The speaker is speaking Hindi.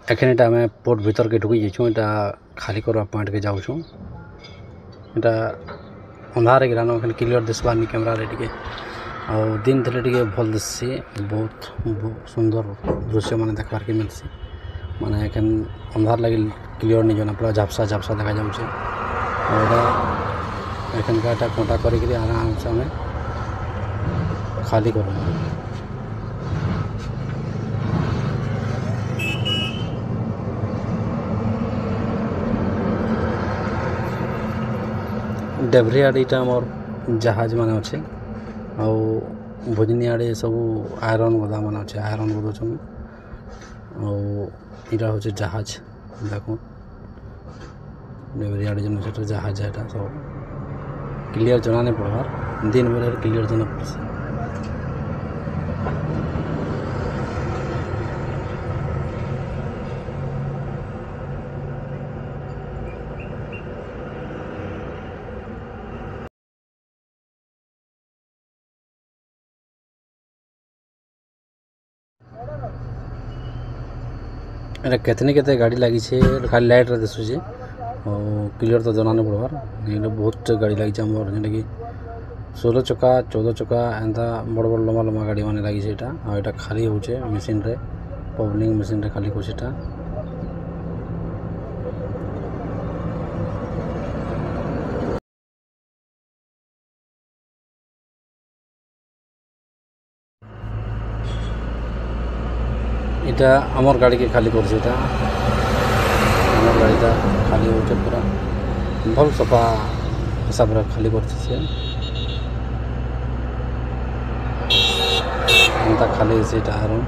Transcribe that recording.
एखन आम पोर्ट भीतर के ढुकी जाइछुँ एटा खाली करवा पॉइंट के जाऊँ एटा अंधार गिरान एखन क्लियर दिसबार कैमरा रे टिके और दिन थे टे भल दिसी बहुत सुंदर दृश्य मान देखबार के मिलसी माने एखन अंधार लगे क्लियर नहीं जना पूरा झापसा झापसा देखा जाऊँ और एखन का कंटा कर आराम से आम खाली कर डेभरी आड़े यहाँ आमर जहाज मान अच्छे भोजनी आड़े सब आयरन गदा मान अच्छे आयरन गदुन आटा हूँ जहाज देख डेभरी आड़े जो जहाज है सब क्लियर जना नहीं पड़वार दिन बेले क्लियर जना पड़े एटा केतने केते गाड़ी लगी है खाली लाइट रे दिसुचे और क्लियर तो जना नहीं पड़वार ये बहुत गाड़ी लगी आमर जेटा कि 16 चक्का 14 चक्का एंता बड़ बड़ लम्बा लम्बा गाड़ी मैंने लगी यहाँ खाली होचे मशीन रे पबलिंग मशीन रे खाली होता इटा आमर गाड़ी के खाली कर गाड़ीटा खाली हो पूरा भल सफा हिसाब रे खाली कर खाली आयरन